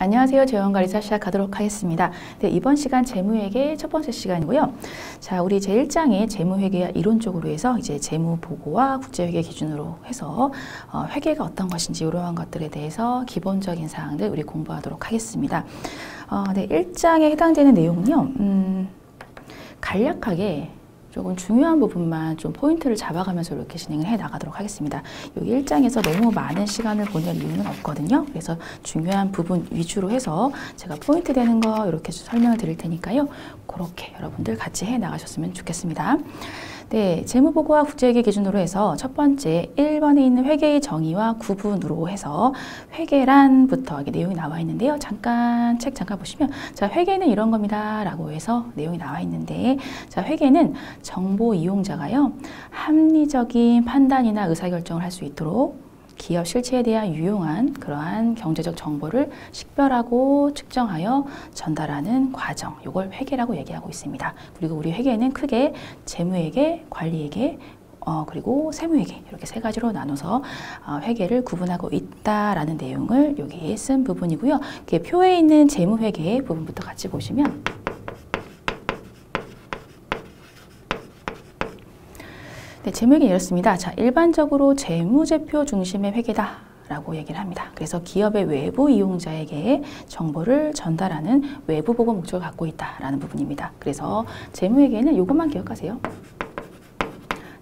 안녕하세요. 재원관리사 시작하도록 하겠습니다. 네, 이번 시간 재무회계 첫 번째 시간이고요. 자, 우리 제1장의 재무회계와 이론적으로 해서 이제 재무보고와 국제회계 기준으로 해서 회계가 어떤 것인지 이러한 것들에 대해서 기본적인 사항들 우리 공부하도록 하겠습니다. 네, 1장에 해당되는 내용은요. 간략하게 조금 중요한 부분만 좀 포인트를 잡아가면서 이렇게 진행을 해 나가도록 하겠습니다. 여기 1장에서 너무 많은 시간을 보낼 이유는 없거든요. 그래서 중요한 부분 위주로 해서 제가 포인트 되는 거 이렇게 설명을 드릴 테니까요. 그렇게 여러분들 같이 해 나가셨으면 좋겠습니다. 네, 재무보고와 국제회계 기준으로 해서 첫 번째 1번에 있는 회계의 정의와 구분으로 해서 회계란부터 내용이 나와 있는데요. 잠깐 보시면 자, 회계는 이런 겁니다 라고 해서 내용이 나와 있는데 자, 회계는 정보 이용자가요 합리적인 판단이나 의사결정을 할 수 있도록 기업 실체에 대한 유용한 그러한 경제적 정보를 식별하고 측정하여 전달하는 과정, 이걸 회계라고 얘기하고 있습니다. 그리고 우리 회계는 크게 재무회계, 관리회계, 그리고 세무회계 이렇게 세 가지로 나눠서 회계를 구분하고 있다라는 내용을 여기에 쓴 부분이고요. 표에 있는 재무회계 부분부터 같이 보시면 네, 재무회계는 이렇습니다. 자, 일반적으로 재무제표 중심의 회계다 라고 얘기를 합니다. 그래서 기업의 외부 이용자에게 정보를 전달하는 외부 보고 목적을 갖고 있다라는 부분입니다. 그래서 재무회계는 이것만 기억하세요.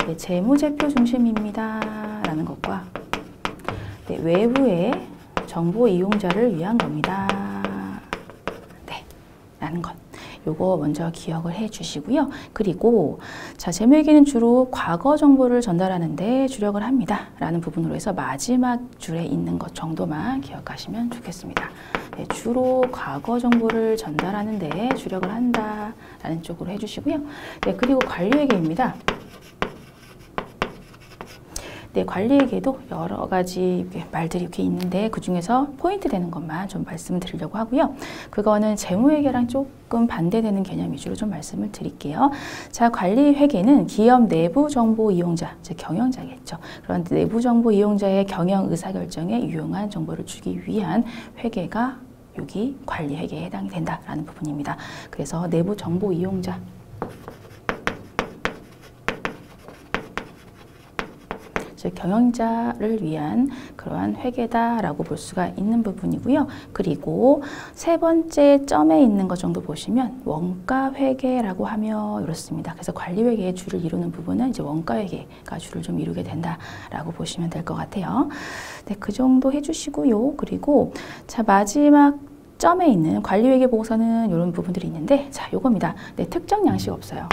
네, 재무제표 중심입니다 라는 것과 네, 외부의 정보 이용자를 위한 겁니다. 네, 라는 것. 요거 먼저 기억을 해 주시고요. 그리고 자, 재무회계는 주로 과거 정보를 전달하는데 주력을 합니다. 라는 부분으로 해서 마지막 줄에 있는 것 정도만 기억하시면 좋겠습니다. 네, 주로 과거 정보를 전달하는데 주력을 한다. 라는 쪽으로 해주시고요. 네, 그리고 관리회계입니다. 네, 관리회계도 여러 가지 말들이 이렇게 있는데 그 중에서 포인트 되는 것만 좀 말씀을 드리려고 하고요. 그거는 재무회계랑 조금 반대되는 개념 위주로 좀 말씀을 드릴게요. 자, 관리회계는 기업 내부 정보 이용자, 즉 경영자겠죠. 그런 내부 정보 이용자의 경영 의사결정에 유용한 정보를 주기 위한 회계가 여기 관리회계에 해당이 된다라는 부분입니다. 그래서 내부 정보 이용자 즉 경영자를 위한 그러한 회계다라고 볼 수가 있는 부분이고요. 그리고 세 번째 점에 있는 것 정도 보시면 원가회계라고 하며 이렇습니다. 그래서 관리회계의 주를 이루는 부분은 이제 원가회계가 주를 좀 이루게 된다라고 보시면 될 것 같아요. 네, 그 정도 해주시고요. 그리고 자, 마지막 점에 있는 관리회계 보고서는 이런 부분들이 있는데 자, 요겁니다. 네, 특정 양식 없어요.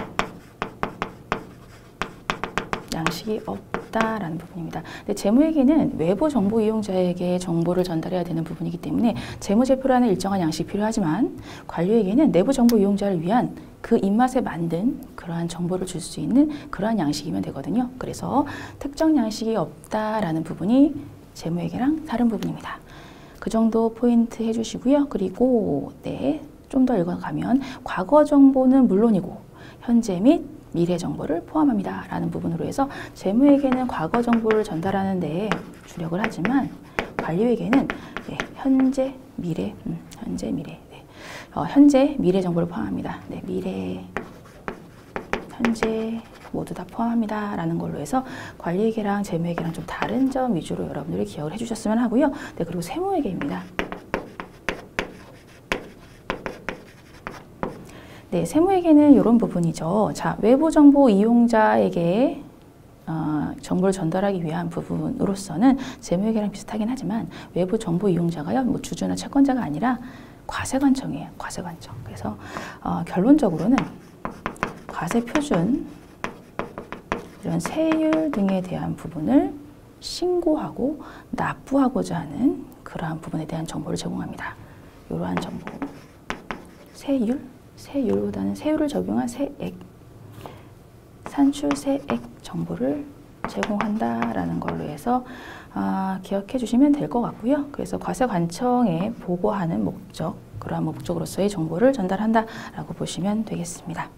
양식이 없다라는 부분입니다. 근데 재무회계는 외부 정보 이용자에게 정보를 전달해야 되는 부분이기 때문에 재무제표라는 일정한 양식이 필요하지만 관리회계는 내부 정보 이용자를 위한 그 입맛에 만든 그러한 정보를 줄 수 있는 그러한 양식이면 되거든요. 그래서 특정 양식이 없다라는 부분이 재무회계랑 다른 부분입니다. 그 정도 포인트 해주시고요. 그리고 네, 좀 더 읽어가면 과거 정보는 물론이고 현재 및 미래 정보를 포함합니다. 라는 부분으로 해서 재무회계는 과거 정보를 전달하는 데 주력을 하지만 관리회계는 네, 현재, 미래, 현재, 미래, 네. 현재, 미래 정보를 포함합니다. 네, 미래, 현재 모두 다 포함합니다. 라는 걸로 해서 관리회계랑 재무회계랑 좀 다른 점 위주로 여러분들이 기억을 해주셨으면 하고요. 네, 그리고 세무회계입니다. 네, 세무회계는 이런 부분이죠. 자, 외부 정보 이용자에게 정보를 전달하기 위한 부분으로서는 재무회계랑 비슷하긴 하지만 외부 정보 이용자가요, 뭐 주주나 채권자가 아니라 과세관청이에요. 과세관청. 그래서 결론적으로는 과세표준, 이런 세율 등에 대한 부분을 신고하고 납부하고자 하는 그러한 부분에 대한 정보를 제공합니다. 이러한 정보, 세율보다는 세율을 적용한 세액, 산출세액 정보를 제공한다라는 걸로 해서 기억해 주시면 될 것 같고요. 그래서 과세관청에 보고하는 목적, 그러한 목적으로서의 정보를 전달한다라고 보시면 되겠습니다.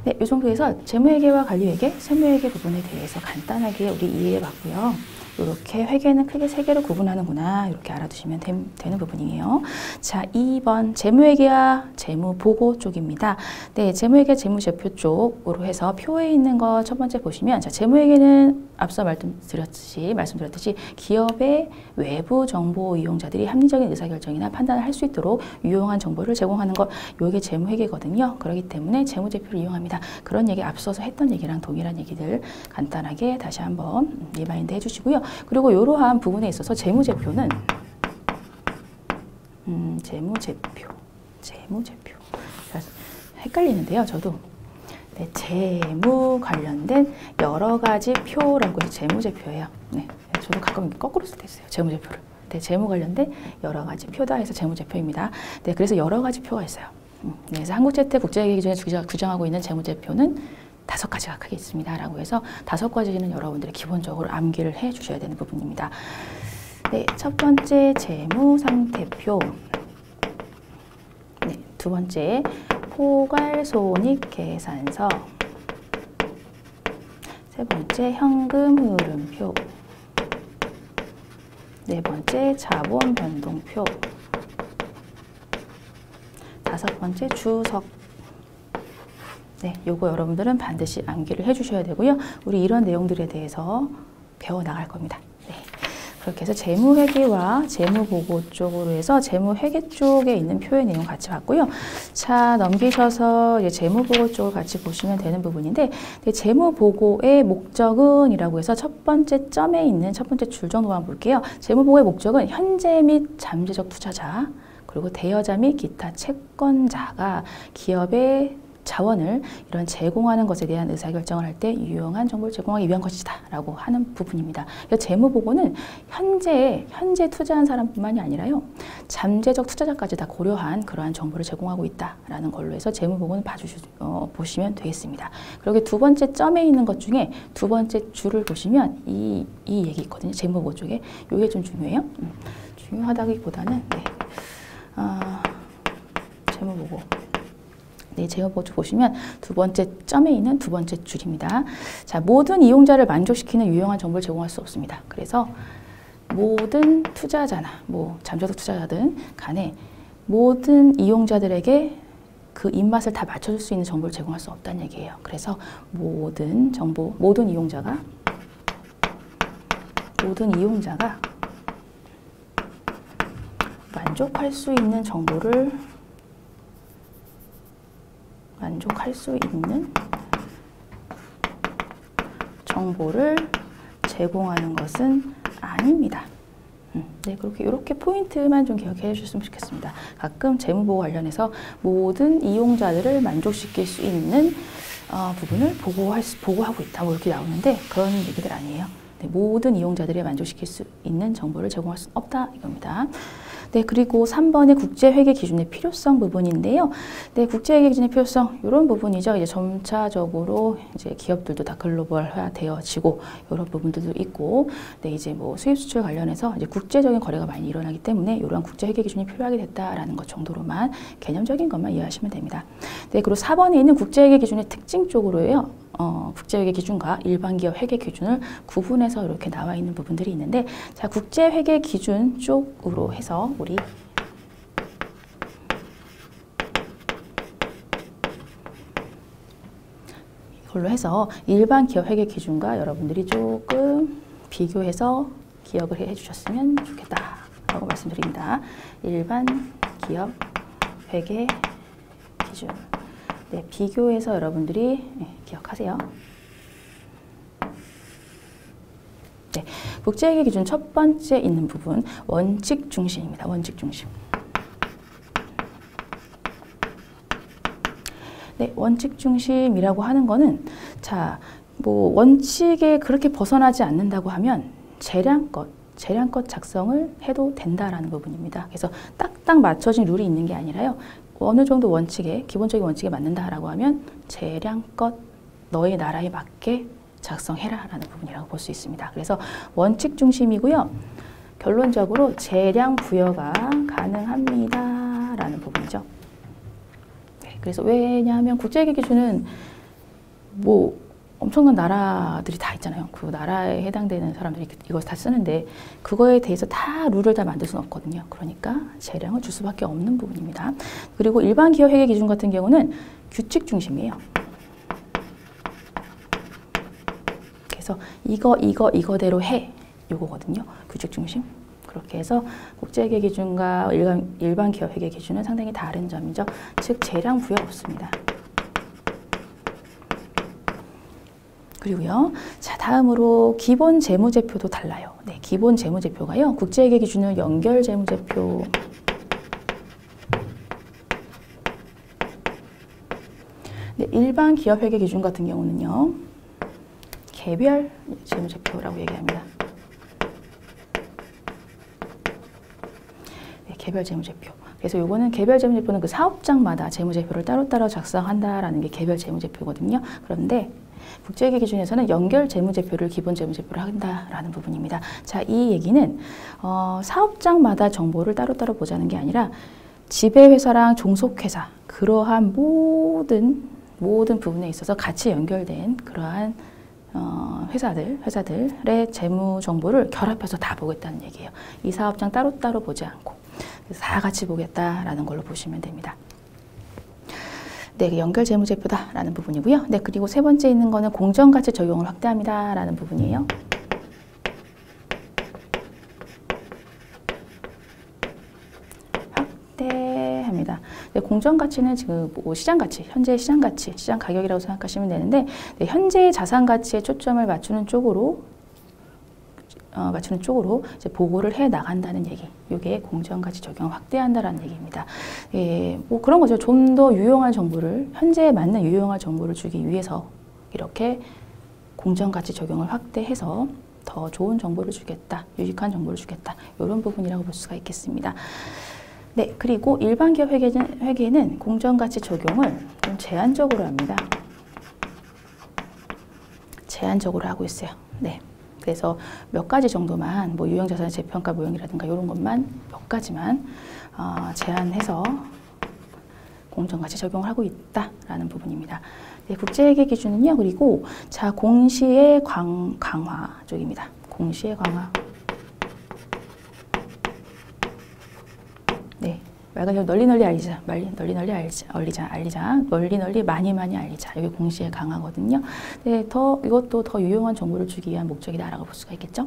네, 이 정도에서 재무회계와 관리회계, 세무회계 부분에 대해서 간단하게 우리 이해해 봤고요. 이렇게 회계는 크게 세 개로 구분하는구나. 이렇게 알아두시면 되는 부분이에요. 자, 2번 재무회계와 재무보고 쪽입니다. 네, 재무회계 재무제표 쪽으로 해서 표에 있는 거 첫 번째 보시면, 자, 재무회계는 앞서 말씀드렸듯이 기업의 외부 정보 이용자들이 합리적인 의사결정이나 판단을 할 수 있도록 유용한 정보를 제공하는 것, 이게 재무회계거든요. 그렇기 때문에 재무제표를 이용합니다. 그런 얘기 앞서서 했던 얘기랑 동일한 얘기들 간단하게 다시 한번 리마인드 해주시고요. 그리고 이러한 부분에 있어서 재무제표는 재무제표 헷갈리는데요. 저도 네, 재무 관련된 여러 가지 표라고 해서 재무제표예요. 네, 저도 가끔 거꾸로 쓸 때 있어요. 재무제표를. 네, 재무 관련된 여러 가지 표다 해서 재무제표입니다. 네, 그래서 여러 가지 표가 있어요. 네, 그래서 한국재택 국제회계 기준에 규정하고 있는 재무제표는 5가지가 크게 있습니다. 라고 해서 5가지는 여러분들이 기본적으로 암기를 해 주셔야 되는 부분입니다. 네, 첫 번째 재무상태표. 네, 두 번째 포괄손익계산서. 세 번째 현금흐름표. 네 번째 자본변동표. 5번째 주석. 네, 요거 여러분들은 반드시 암기를 해주셔야 되고요. 우리 이런 내용들에 대해서 배워나갈 겁니다. 네, 그렇게 해서 재무회계와 재무보고 쪽으로 해서 재무회계 쪽에 있는 표의 내용 같이 봤고요. 자, 넘기셔서 이제 재무보고 쪽을 같이 보시면 되는 부분인데, 네, 재무보고의 목적은 이라고 해서 첫 번째 점에 있는 첫 번째 줄 정도만 볼게요. 재무보고의 목적은 현재 및 잠재적 투자자, 그리고 대여자 및 기타 채권자가 기업의 자원을 이런 제공하는 것에 대한 의사결정을 할 때 유용한 정보를 제공하기 위한 것이다 라고 하는 부분입니다. 재무보고는 현재 투자한 사람뿐만이 아니라요, 잠재적 투자자까지 다 고려한 그러한 정보를 제공하고 있다라는 걸로 해서 재무보고는 보시면 되겠습니다. 그리고 두 번째 점에 있는 것 중에 두 번째 줄을 보시면 이 얘기 있거든요. 재무보고 쪽에. 이게 좀 중요해요. 중요하다기보다는 네. 재무보고. 네, 재무보고 보시면 두 번째 점에 있는 두 번째 줄입니다. 자, 모든 이용자를 만족시키는 유용한 정보를 제공할 수 없습니다. 그래서 모든 투자자나 잠재적 투자자든 간에 모든 이용자들에게 그 입맛을 다 맞춰줄 수 있는 정보를 제공할 수 없다는 얘기예요. 그래서 모든 이용자가 만족할 수 있는 정보를 제공하는 것은 아닙니다. 네, 이렇게 포인트만 좀 기억해 주셨으면 좋겠습니다. 가끔 재무보고 관련해서 모든 이용자들을 만족시킬 수 있는 부분을 보고하고 있다. 이렇게 나오는데 그런 얘기들 아니에요. 네, 모든 이용자들이 만족시킬 수 있는 정보를 제공할 수 없다 이겁니다. 네, 그리고 3번의 국제회계 기준의 필요성 부분인데요. 네, 국제회계 기준의 필요성, 이런 부분이죠. 이제 점차적으로 이제 기업들도 다 글로벌화 되어지고, 이런 부분들도 있고, 네, 이제 수입 수출 관련해서 이제 국제적인 거래가 많이 일어나기 때문에 이러한 국제회계 기준이 필요하게 됐다라는 것 정도로만 개념적인 것만 이해하시면 됩니다. 네, 그리고 4번에 있는 국제회계 기준의 특징 쪽으로요. 국제회계 기준과 일반 기업 회계 기준을 구분해서 이렇게 나와 있는 부분들이 있는데, 자, 국제회계 기준 쪽으로 해서 우리 이걸로 해서 일반 기업 회계 기준과 여러분들이 조금 비교해서 기억을 해 주셨으면 좋겠다라고 말씀드립니다. 일반 기업 회계 기준. 네, 비교해서 여러분들이 기억하세요. 네, 국제회계 기준 첫 번째 있는 부분, 원칙 중심입니다. 원칙 중심. 네, 원칙 중심이라고 하는 거는, 자, 원칙에 그렇게 벗어나지 않는다고 하면 재량껏 작성을 해도 된다라는 부분입니다. 그래서 딱딱 맞춰진 룰이 있는 게 아니라요, 어느 정도 기본적인 원칙에 맞는다라고 하면 재량껏 너의 나라에 맞게 작성해라 라는 부분이라고 볼 수 있습니다. 그래서 원칙 중심이고요. 결론적으로 재량 부여가 가능합니다 라는 부분이죠. 네, 그래서 왜냐하면 국제회계 기준은 엄청난 나라들이 다 있잖아요. 그 나라에 해당되는 사람들이 이걸 다 쓰는데 그거에 대해서 다 룰을 다 만들 수는 없거든요. 그러니까 재량을 줄 수밖에 없는 부분입니다. 그리고 일반 기업 회계 기준 같은 경우는 규칙 중심이에요. 그래서 이거대로 해 요거거든요. 규칙 중심. 그렇게 해서 국제회계 기준과 일반 기업 회계 기준은 상당히 다른 점이죠. 즉 재량 부여 없습니다. 그리고요. 자, 다음으로 기본 재무제표도 달라요. 네, 기본 재무제표가요. 국제회계 기준은 연결 재무제표. 네, 일반 기업 회계 기준 같은 경우는요. 개별 재무제표라고 얘기합니다. 네, 개별 재무제표. 그래서 요거는 개별 재무제표는 그 사업장마다 재무제표를 따로따로 작성한다라는 게 개별 재무제표거든요. 그런데 국제회계 기준에서는 연결 재무제표를 기본 재무제표로 한다라는 부분입니다. 자, 이 얘기는 사업장마다 정보를 따로따로 보자는 게 아니라 지배회사랑 종속회사 그러한 모든 부분에 있어서 같이 연결된 그러한 회사들의 재무 정보를 결합해서 다 보겠다는 얘기예요. 이 사업장 따로따로 보지 않고 다 같이 보겠다라는 걸로 보시면 됩니다. 네, 연결 재무제표다라는 부분이고요. 네, 그리고 세 번째 있는 거는 공정가치 적용을 확대합니다라는 부분이에요. 확대합니다. 네, 공정가치는 지금 뭐 시장가치, 현재 시장가치, 시장 가격이라고 생각하시면 되는데 네, 현재 자산가치에 초점을 맞추는 쪽으로 이제 보고를 해 나간다는 얘기. 이게 공정가치 적용을 확대한다라는 얘기입니다. 예, 뭐 그런 거죠. 좀 더 유용한 정보를 현재에 맞는 유용한 정보를 주기 위해서 이렇게 공정가치 적용을 확대해서 더 좋은 정보를 주겠다, 유익한 정보를 주겠다. 이런 부분이라고 볼 수가 있겠습니다. 네, 그리고 일반 기업 회계는 공정가치 적용을 좀 제한적으로 합니다. 제한적으로 하고 있어요. 네. 그래서 몇 가지 정도만 뭐 유형자산의 재평가 모형이라든가 이런 것만 몇 가지만 제한해서 공정가치 적용을 하고 있다라는 부분입니다. 네, 국제회계 기준은요. 그리고 자 공시의 강화 쪽입니다. 공시의 강화. 네. 말그대로 널리 알리자, 널리 알리자, 널리 많이 알리자. 이게 공시의 강화거든요. 네, 이것도 더 유용한 정보를 주기 위한 목적이다라고 볼 수가 있겠죠.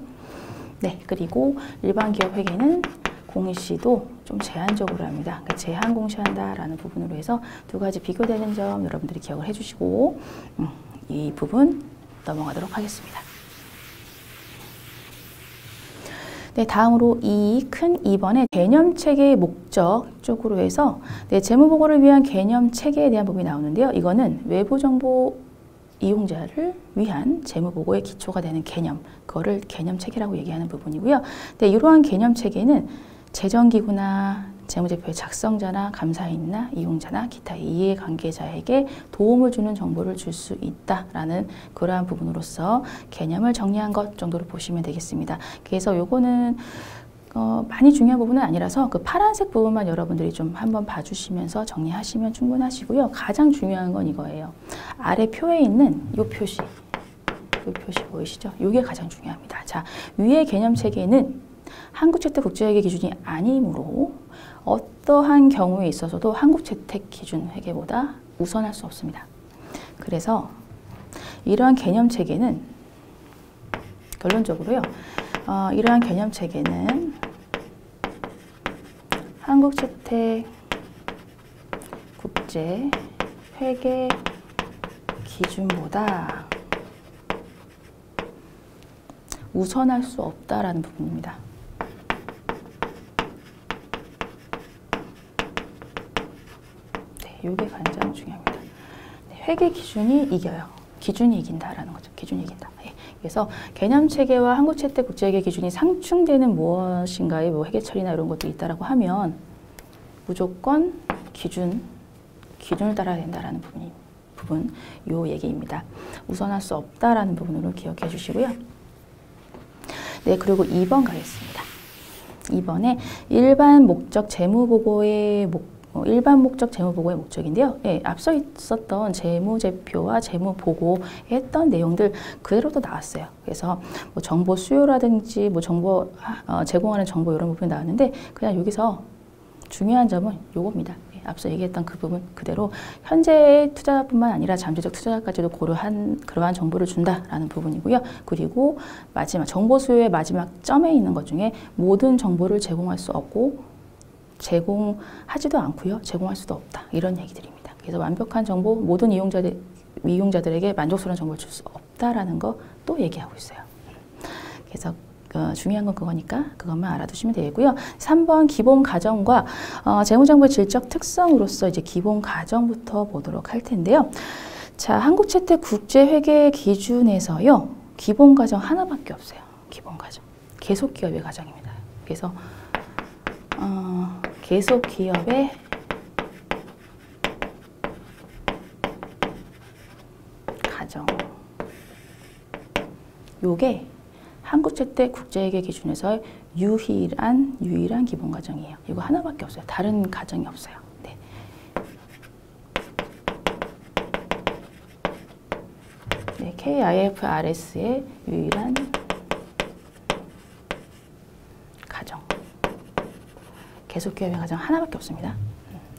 네, 그리고 일반 기업 회계는 공시도 좀 제한적으로 합니다. 그러니까 제한 공시한다라는 부분으로 해서 두 가지 비교되는 점 여러분들이 기억을 해주시고 이 부분 넘어가도록 하겠습니다. 네, 다음으로 큰 2번의 개념체계의 목적 쪽으로 해서 네, 재무보고를 위한 개념체계에 대한 부분이 나오는데요. 이거는 외부정보 이용자를 위한 재무보고의 기초가 되는 개념, 그거를 개념체계라고 얘기하는 부분이고요. 네, 이러한 개념체계는 재정기구나 재무제표의 작성자나 감사인이나 이용자나 기타 이해관계자에게 도움을 주는 정보를 줄 수 있다라는 그러한 부분으로서 개념을 정리한 것 정도로 보시면 되겠습니다. 그래서 요거는 많이 중요한 부분은 아니라서 그 파란색 부분만 여러분들이 좀 한번 봐주시면서 정리하시면 충분하시고요. 가장 중요한 건 이거예요. 아래 표에 있는 요 표시 보이시죠? 이게 가장 중요합니다. 자, 위의 개념체계는 한국채택국제회계 기준이 아니므로 어떠한 경우에 있어서도 한국채택기준회계보다 우선할 수 없습니다. 그래서 이러한 개념체계는 결론적으로요. 이러한 개념체계는 한국채택국제회계 기준보다 우선할 수 없다라는 부분입니다. 네, 이게 가장 중요합니다. 네, 회계 기준이 이겨요. 기준이 이긴다라는 거죠. 기준이 이긴다. 네, 그래서 개념체계와 한국채택국제회계 기준이 상충되는 무엇인가의 뭐 회계 처리나 이런 것도 있다라고 하면 무조건 기준을 따라야 된다라는 부분, 요 얘기입니다. 우선할 수 없다라는 부분으로 기억해 주시고요. 네, 그리고 2번 가겠습니다. 2번에 일반 목적 재무보고의 일반 목적 재무보고의 목적인데요. 예, 앞서 있었던 재무제표와 재무보고에 했던 내용들 그대로 또 나왔어요. 그래서 뭐 정보 수요라든지 뭐 정보 제공하는 정보 이런 부분이 나왔는데 그냥 여기서 중요한 점은 요겁니다. 예, 앞서 얘기했던 그 부분 그대로 현재의 투자뿐만 아니라 잠재적 투자까지도 고려한 그러한 정보를 준다라는 부분이고요. 그리고 마지막 정보 수요의 마지막 점에 있는 것 중에 모든 정보를 제공할 수 없고 제공하지도 않고요. 제공할 수도 없다. 이런 얘기들입니다. 그래서 완벽한 정보, 모든 이용자들에게 만족스러운 정보를 줄 수 없다라는 거 또 얘기하고 있어요. 그래서 중요한 건 그거니까 그것만 알아두시면 되고요. 3번 기본 가정과 재무정보의 질적 특성으로서 이제 기본 가정부터 보도록 할 텐데요. 자, 한국채택 국제회계 기준에서요. 기본 가정 하나밖에 없어요. 기본 가정. 계속 기업의 가정입니다. 그래서 계속 기업의 가정. 요게 한국채택 국제회계 기준에서 유일한 기본 가정이에요. 이거 하나밖에 없어요. 다른 가정이 없어요. 네. 네, KIFRS의 유일한 가정. 계속 기업의 가정 하나밖에 없습니다.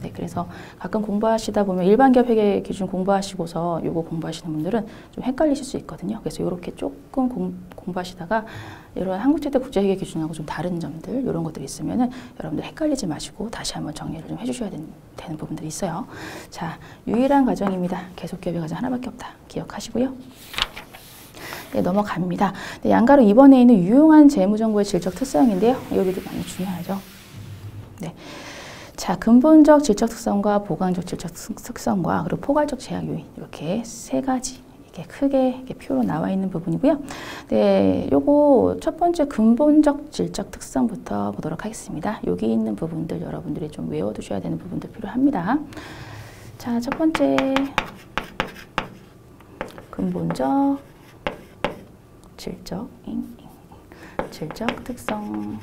네, 그래서 가끔 공부하시다 보면 일반 기업 회계 기준 공부하시고서 요거 공부하시는 분들은 좀 헷갈리실 수 있거든요. 그래서 이렇게 조금 공부하시다가 이런 한국채택 국제회계 기준하고 좀 다른 점들 이런 것들이 있으면은 여러분들 헷갈리지 마시고 다시 한번 정리를 좀 해주셔야 되는 부분들이 있어요. 자, 유일한 가정입니다. 계속 기업의 가정 하나밖에 없다. 기억하시고요. 네, 넘어갑니다. 네, 양가로 이번에 있는 유용한 재무정보의 질적 특성인데요. 여기도 많이 중요하죠. 네. 자, 근본적 질적 특성과 보강적 질적 특성과 그리고 포괄적 제약 요인 이렇게 세 가지 이게 크게 이렇게 표로 나와 있는 부분이고요. 네, 요거 첫 번째 근본적 질적 특성부터 보도록 하겠습니다. 여기 있는 부분들 여러분들이 좀 외워두셔야 되는 부분들 필요합니다. 자, 첫 번째 근본적 질적 특성.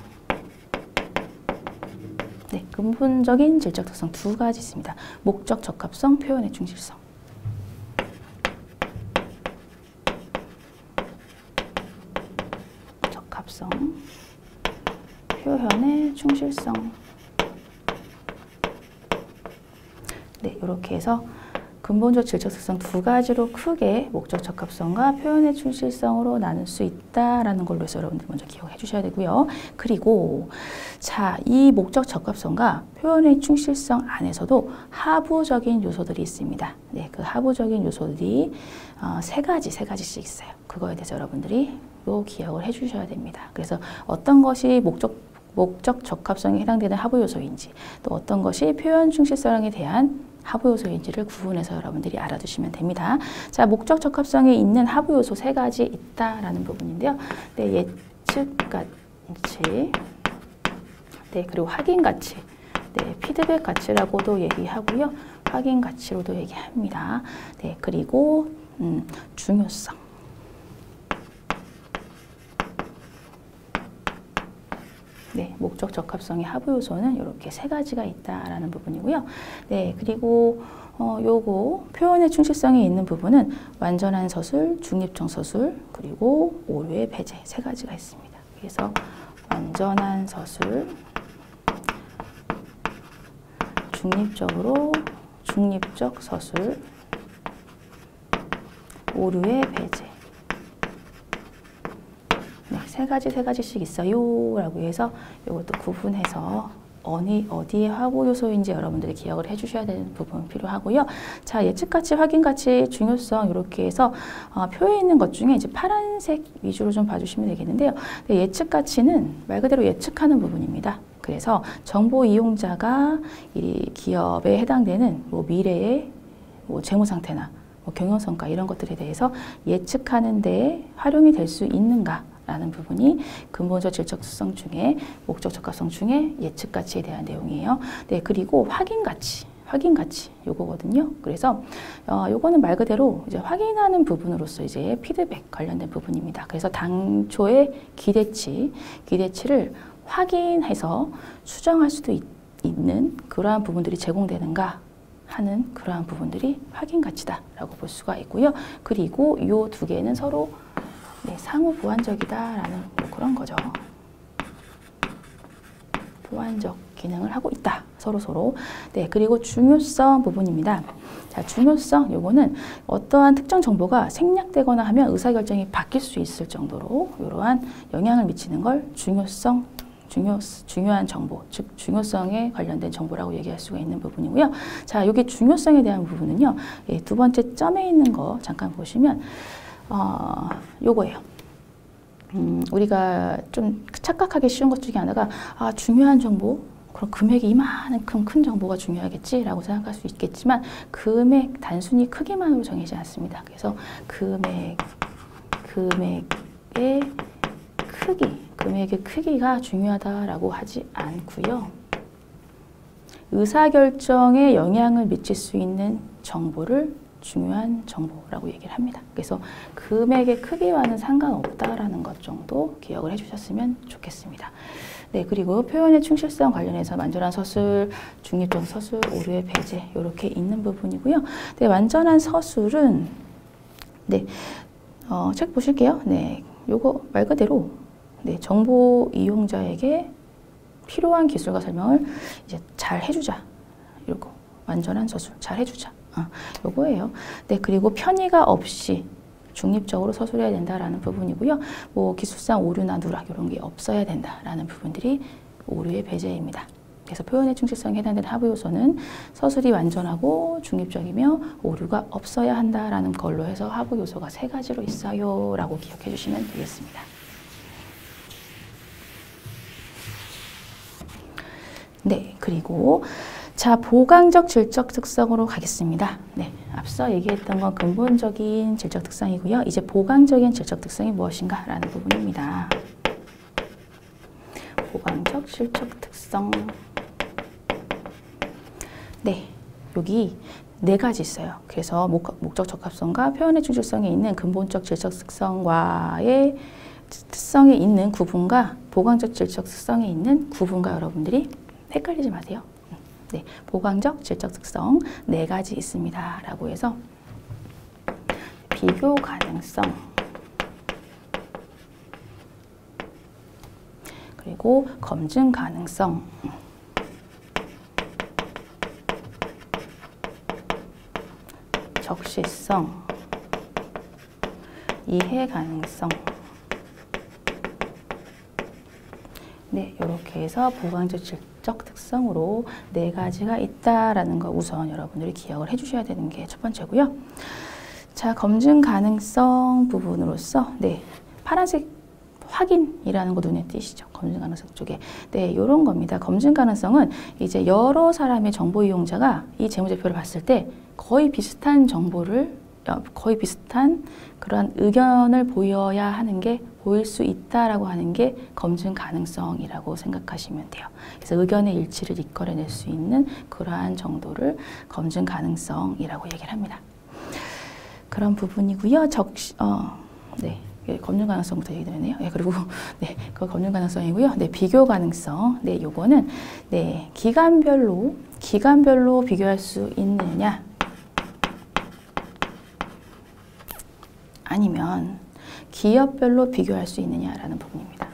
네, 근본적인 질적 특성 두 가지 있습니다. 목적 적합성, 표현의 충실성. 적합성, 표현의 충실성. 네, 이렇게 해서 근본적 질적 특성 두 가지로 크게 목적 적합성과 표현의 충실성으로 나눌 수 있다라는 걸로 해서 여러분들 먼저 기억해 주셔야 되고요. 그리고 자, 이 목적 적합성과 표현의 충실성 안에서도 하부적인 요소들이 있습니다. 네, 그 하부적인 요소들이 세 가지씩 있어요. 그거에 대해서 여러분들이 또 기억을 해 주셔야 됩니다. 그래서 어떤 것이 목적 적합성에 해당되는 하부 요소인지 또 어떤 것이 표현 충실성에 대한 하부 요소인지를 구분해서 여러분들이 알아두시면 됩니다. 자, 목적 적합성에 있는 하부 요소 세 가지 있다라는 부분인데요. 네, 예측 가치, 네, 그리고 확인 가치, 네, 피드백 가치라고도 얘기하고요, 확인 가치로도 얘기합니다. 네, 그리고 중요성. 네, 목적 적합성의 하부 요소는 이렇게 세 가지가 있다라는 부분이고요. 네, 그리고 요거 표현의 충실성이 있는 부분은 완전한 서술, 중립적 서술, 그리고 오류의 배제 세 가지가 있습니다. 그래서 완전한 서술, 중립적 서술, 오류의 배제. 네, 세 가지씩 있어요 라고 해서 이것도 구분해서 어디에 하부 요소인지 여러분들이 기억을 해주셔야 되는 부분 필요하고요. 자, 예측가치, 확인가치, 중요성 이렇게 해서 표에 있는 것 중에 이제 파란색 위주로 좀 봐주시면 되겠는데요. 네, 예측가치는 말 그대로 예측하는 부분입니다. 그래서 정보 이용자가 이 기업에 해당되는 뭐 미래의 뭐 재무 상태나 뭐 경영 성과 이런 것들에 대해서 예측하는 데 활용이 될 수 있는가? 라는 부분이 근본적 질적 특성 중에 목적 적합성 중에 예측 가치에 대한 내용이에요. 네, 그리고 확인 가치 요거거든요. 그래서 요거는 말 그대로 이제 확인하는 부분으로서 이제 피드백 관련된 부분입니다. 그래서 당초의 기대치를 확인해서 수정할 수도 있는 그러한 부분들이 제공되는가 하는 그러한 부분들이 확인 가치다라고 볼 수가 있고요. 그리고 이 두 개는 서로 상호 보완적이다라는 그런 거죠. 보완적 기능을 하고 있다. 서로. 네, 그리고 중요성 부분입니다. 자, 중요성 요거는 어떠한 특정 정보가 생략되거나 하면 의사결정이 바뀔 수 있을 정도로 이러한 영향을 미치는 걸 중요한 정보, 즉 중요성에 관련된 정보라고 얘기할 수가 있는 부분이고요. 자, 여기 중요성에 대한 부분은요. 두 번째 점에 있는 거 잠깐 보시면 요거예요. 우리가 좀 착각하기 쉬운 것 중에 하나가 중요한 정보, 그럼 금액이 이만큼 큰 정보가 중요하겠지라고 생각할 수 있겠지만 금액 단순히 크기만으로 정해지지 않습니다. 그래서 금액의 크기가 중요하다라고 하지 않고요. 의사결정에 영향을 미칠 수 있는 정보를 중요한 정보라고 얘기를 합니다. 그래서 금액의 크기와는 상관없다라는 것 정도 기억을 해주셨으면 좋겠습니다. 네, 그리고 표현의 충실성 관련해서 완전한 서술, 중립적 서술, 오류의 배제 이렇게 있는 부분이고요. 네, 완전한 서술은 책 보실게요. 네, 요거 말 그대로 정보 이용자에게 필요한 기술과 설명을 이제 잘 해주자. 이거 완전한 서술 잘 해주자. 요거예요. 네, 그리고 편의가 없이 중립적으로 서술해야 된다라는 부분이고요. 뭐 기술상 오류나 누락 이런 게 없어야 된다라는 부분들이 오류의 배제입니다. 그래서 표현의 충실성에 해당되는 하부 요소는 서술이 완전하고 중립적이며 오류가 없어야 한다라는 걸로 해서 하부 요소가 3가지로 있어요라고 기억해 주시면 되겠습니다. 네, 그리고 자, 보강적 질적 특성으로 가겠습니다. 네, 앞서 얘기했던 건 근본적인 질적 특성이고요. 이제 보강적인 질적 특성이 무엇인가 라는 부분입니다. 보강적 질적 특성. 네, 여기 4가지 있어요. 그래서 목적 적합성과 표현의 충실성에 있는 근본적 질적 특성과의 특성에 있는 구분과 보강적 질적 특성에 있는 구분과 여러분들이 헷갈리지 마세요. 네, 보강적 질적 특성 4가지 있습니다. 라고 해서 비교 가능성, 그리고 검증 가능성, 적시성, 이해 가능성. 네, 이렇게 해서 보강적 질적 특성으로 4가지가 있다라는 거 우선 여러분들이 기억을 해주셔야 되는 게 첫 번째고요. 자, 검증 가능성 부분으로서 파란색 확인이라는 거 눈에 띄시죠? 검증 가능성 쪽에. 네, 이런 겁니다. 검증 가능성은 이제 여러 사람의 정보 이용자가 이 재무제표를 봤을 때 거의 비슷한 정보를 거의 비슷한 그러한 의견을 보여야 하는 게 보일 수 있다라고 하는 게 검증 가능성이라고 생각하시면 돼요. 그래서 의견의 일치를 이끌어낼 수 있는 그러한 정도를 검증 가능성이라고 얘기를 합니다. 그런 부분이고요. 검증 가능성부터 얘기 드리네요. 그리고 그 검증 가능성이고요. 비교 가능성. 요거는 기간별로 비교할 수 있느냐? 아니면 기업별로 비교할 수 있느냐라는 부분입니다.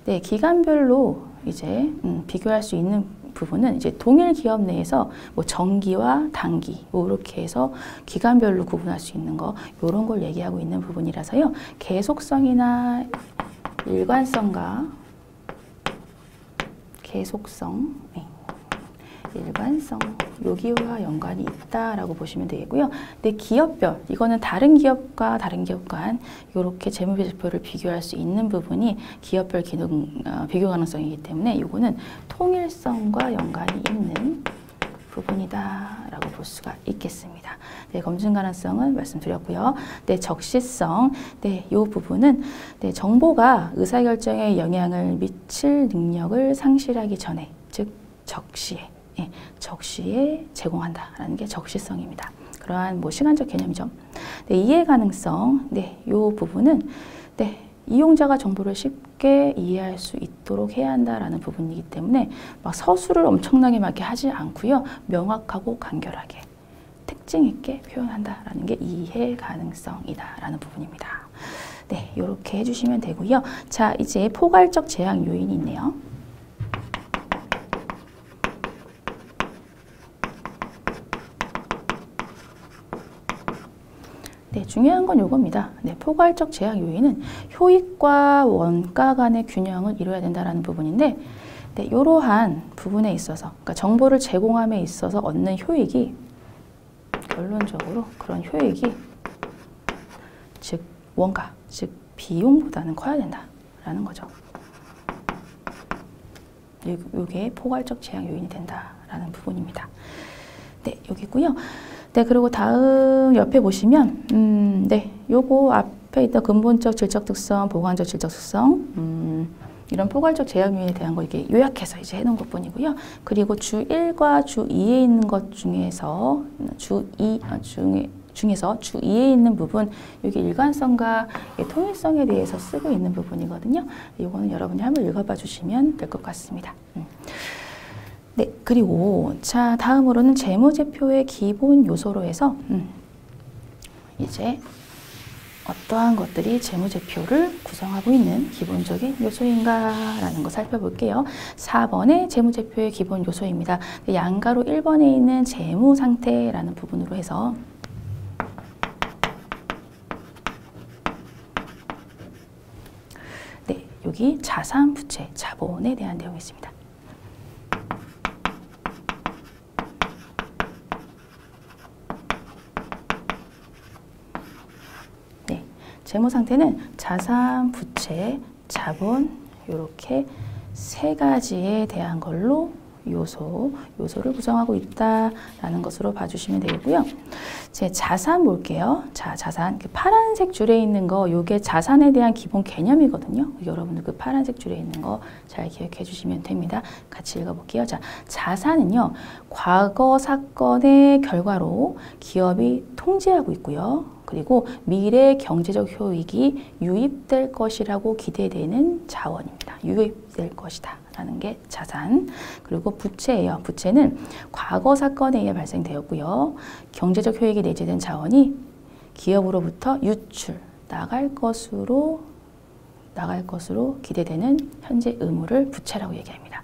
네, 기간별로 이제 비교할 수 있는 부분은 이제 동일 기업 내에서 뭐 정기와 단기 이렇게 해서 기간별로 구분할 수 있는 거 이런 걸 얘기하고 있는 부분이라서요. 계속성이나 일관성과 계속성, 일관성, 여기와 연관이 있다라고 보시면 되겠고요. 기업별, 이거는 다른 기업과 다른 기업 간 이렇게 재무제표를 비교할 수 있는 부분이 기업별 비교 가능성이기 때문에 이거는 통일성과 연관이 있는 부분이다라고 볼 수가 있겠습니다. 검증 가능성은 말씀드렸고요. 적시성, 이 부분은 정보가 의사결정에 영향을 미칠 능력을 상실하기 전에, 즉 적시에 제공한다라는 게 적시성입니다. 그러한 시간적 개념이죠. 이해 가능성, 이 부분은 이용자가 정보를 쉽게 이해할 수 있도록 해야 한다라는 부분이기 때문에 막 서술을 엄청나게 막 이렇게 하지 않고요. 명확하고 간결하게 특징 있게 표현한다라는 게 이해 가능성이다라는 부분입니다. 네, 이렇게 해주시면 되고요. 자, 이제 포괄적 제약 요인이 있네요. 네, 중요한 건 요겁니다. 네, 포괄적 제약 요인은 효익과 원가 간의 균형을 이루어야 된다는 부분인데, 네, 이러한 부분에 있어서, 그러니까 정보를 제공함에 있어서 얻는 효익이 결론적으로 그런 효익이 즉 원가, 즉 비용보다는 커야 된다라는 거죠. 이게 포괄적 제약 요인이 된다라는 부분입니다. 네, 여기 있고요. 네, 그리고 다음 옆에 보시면 네, 요거 앞에 있던 근본적 질적 특성, 보관적 질적 특성, 이런 포괄적 제약 요인에 대한 거 이게 요약해서 이제 해놓은 것뿐이고요. 그리고 주 1과 주 2에 있는 것 중에서 주 2에 있는 부분, 여기 일관성과 통일성에 대해서 쓰고 있는 부분이거든요. 이거는 여러분이 한번 읽어봐 주시면 될 것 같습니다. 네, 그리고 자, 다음으로는 재무제표의 기본 요소로 해서 이제 어떠한 것들이 재무제표를 구성하고 있는 기본적인 요소인가라는 거 살펴볼게요. 4번의 재무제표의 기본 요소입니다. 양가로 1번에 있는 재무상태라는 부분으로 해서 네, 여기 자산, 부채, 자본에 대한 내용이 있습니다. 재무 상태는 자산, 부채, 자본 이렇게 세 가지에 대한 걸로 요소를 구성하고 있다라는 것으로 봐주시면 되겠고요. 제 자산 볼게요. 자, 자산 파란색 줄에 있는 거 이게 자산에 대한 기본 개념이거든요. 여러분들 그 파란색 줄에 있는 거 잘 기억해 주시면 됩니다. 같이 읽어볼게요. 자, 자산은요, 과거 사건의 결과로 기업이 통제하고 있고요. 그리고 미래 경제적 효익이 유입될 것이라고 기대되는 자원입니다. 유입될 것이다 라는 게 자산. 그리고 부채예요. 부채는 과거 사건에 의해 발생되었고요. 경제적 효익이 내재된 자원이 기업으로부터 유출, 나갈 것으로 기대되는 현재 의무를 부채라고 얘기합니다.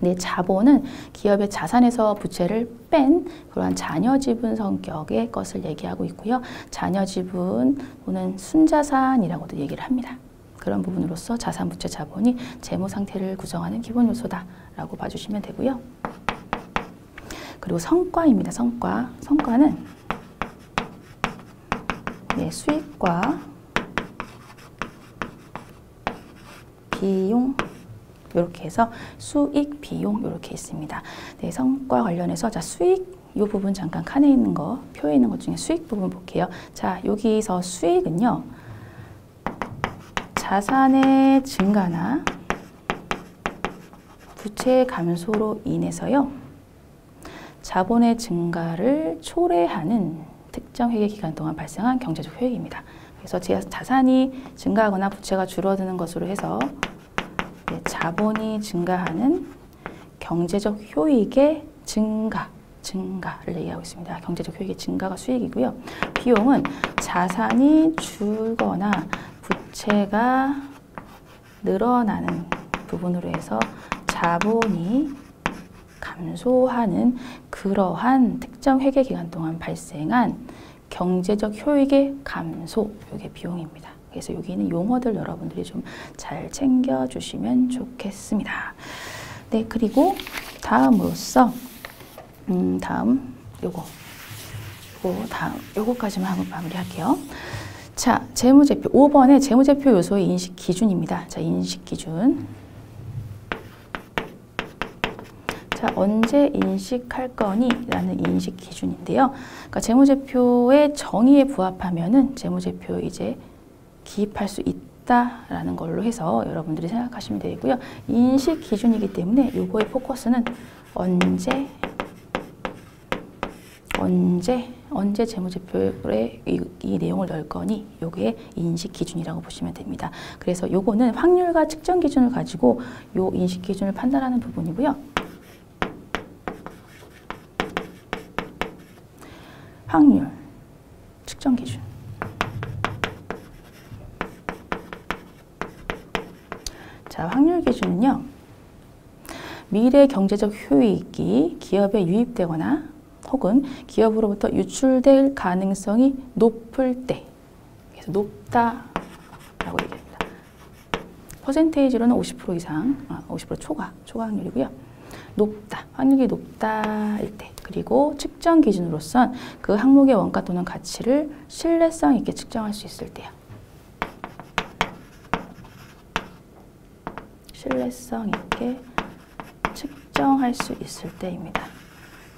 네, 자본은 기업의 자산에서 부채를 뺀 그러한 잔여지분 성격의 것을 얘기하고 있고요. 잔여지분 또는 순자산이라고도 얘기를 합니다. 그런 부분으로서 자산, 부채, 자본이 재무 상태를 구성하는 기본 요소다라고 봐주시면 되고요. 그리고 성과입니다. 성과는 네, 수익과 비용 이렇게 해서 수익, 비용 이렇게 있습니다. 네, 성과 관련해서 자, 수익 이 부분 잠깐 칸에 있는 거, 표에 있는 것 중에 수익 부분 볼게요. 자, 여기서 수익은요, 자산의 증가나 부채 감소로 인해서요, 자본의 증가를 초래하는 특정 회계 기간 동안 발생한 경제적 효익입니다. 그래서 자산이 증가하거나 부채가 줄어드는 것으로 해서 네, 자본이 증가하는 경제적 효익의 증가를 얘기하고 있습니다. 경제적 효익의 증가가 수익이고요. 비용은 자산이 줄거나 부채가 늘어나는 부분으로 해서 자본이 감소하는 그러한 특정 회계 기간 동안 발생한 경제적 효익의 감소, 이게 비용입니다. 그래서 여기 있는 용어들 여러분들이 좀 잘 챙겨주시면 좋겠습니다. 네, 그리고 다음으로써 다음 요거까지만 하고 마무리할게요. 자, 재무제표 5번의 재무제표 요소의 인식 기준입니다. 자, 인식 기준. 자, 언제 인식할 거니? 라는 인식 기준인데요. 그러니까 재무제표의 정의에 부합하면은 재무제표에 이제 기입할 수 있다라는 걸로 해서 여러분들이 생각하시면 되고요. 인식 기준이기 때문에 요거의 포커스는 언제 언제 재무제표에 이 내용을 넣을 거니 요게 인식 기준이라고 보시면 됩니다. 그래서 요거는 확률과 측정 기준을 가지고 요 인식 기준을 판단하는 부분이고요. 확률, 측정 기준. 자, 확률 기준은요. 미래 경제적 효익이 기업에 유입되거나 혹은 기업으로부터 유출될 가능성이 높을 때, 그래서 높다라고 얘기합니다. 퍼센테이지로는 50% 이상, 50% 초과 확률이고요. 높다, 확률이 높다일 때, 그리고 측정 기준으로선 그 항목의 원가 또는 가치를 신뢰성 있게 측정할 수 있을 때요. 신뢰성 있게 측정할 수 있을 때입니다.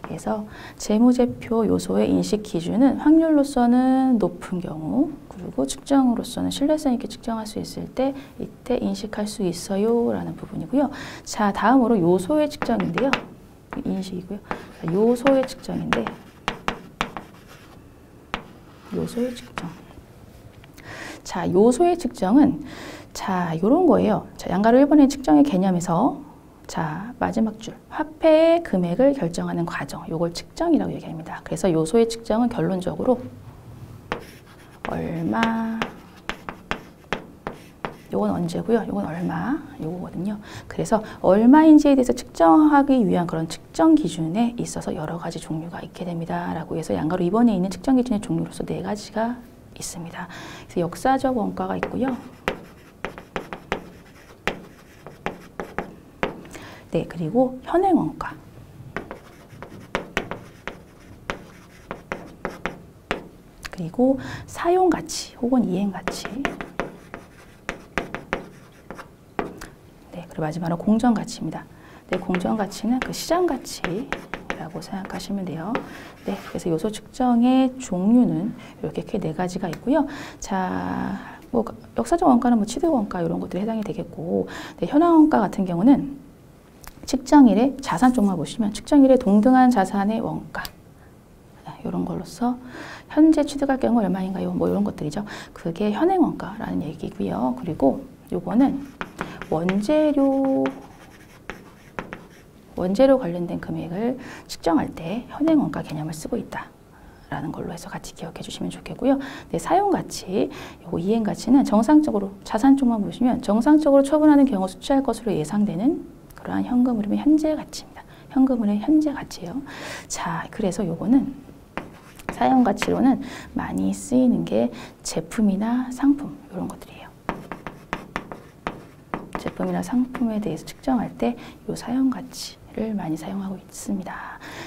그래서 재무제표 요소의 인식 기준은 확률로서는 높은 경우, 그리고 측정으로서는 신뢰성 있게 측정할 수 있을 때 이때 인식할 수 있어요 라는 부분이고요. 자, 다음으로 요소의 측정인데요. 인식이고요. 자, 요소의 측정인데 요소의 측정. 자, 요소의 측정은 자, 요런 거예요. 자, 양가로 1번의 측정의 개념에서 자, 마지막 줄, 화폐의 금액을 결정하는 과정, 요걸 측정이라고 얘기합니다. 그래서 요소의 측정은 결론적으로 얼마, 요건 언제고요, 요건 얼마, 요거거든요. 그래서 얼마인지에 대해서 측정하기 위한 그런 측정 기준에 있어서 여러 가지 종류가 있게 됩니다. 라고 해서 양가로 2번에 있는 측정 기준의 종류로서 4가지가 있습니다. 그래서 역사적 원가가 있고요. 네, 그리고 현행 원가. 그리고 사용 가치 혹은 이행 가치. 네, 그리고 마지막으로 공정 가치입니다. 네, 공정 가치는 그 시장 가치라고 생각하시면 돼요. 네, 그래서 요소 측정의 종류는 이렇게 크게 4가지가 있고요. 자, 뭐 역사적 원가는 뭐 취득 원가 이런 것들이 해당이 되겠고, 네, 현황 원가 같은 경우는 측정일의 자산 쪽만 보시면 측정일의 동등한 자산의 원가 이런 걸로서 현재 취득할 경우 얼마인가요? 뭐 이런 것들이죠. 그게 현행 원가라는 얘기고요. 그리고 요거는 원재료 관련된 금액을 측정할 때 현행 원가 개념을 쓰고 있다. 라는 걸로 해서 같이 기억해 주시면 좋겠고요. 네, 사용 가치, 요거 이행 가치는 정상적으로 자산 쪽만 보시면 정상적으로 처분하는 경우 수취할 것으로 예상되는 그러한 현금 흐름의 현재 가치입니다. 현금 흐름의 현재 가치예요. 자, 그래서 요거는 사용 가치로는 많이 쓰이는 게 제품이나 상품 이런 것들이에요. 제품이나 상품에 대해서 측정할 때 요 사용 가치를 많이 사용하고 있습니다.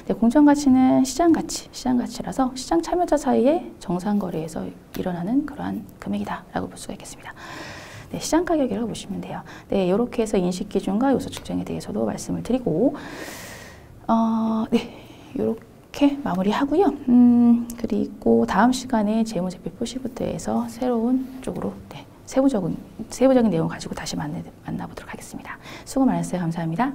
네, 공정 가치는 시장 가치라서 시장 참여자 사이에 정상 거래에서 일어나는 그러한 금액이다라고 볼 수가 있겠습니다. 네, 시장 가격이라고 보시면 돼요. 네, 이렇게 해서 인식 기준과 요소 측정에 대해서도 말씀을 드리고, 네, 이렇게 마무리하고요. 그리고 다음 시간에 재무제표 표시부터 해서 새로운 쪽으로 네, 세부적인 내용 가지고 다시 만나보도록 하겠습니다. 수고 많으셨어요. 감사합니다.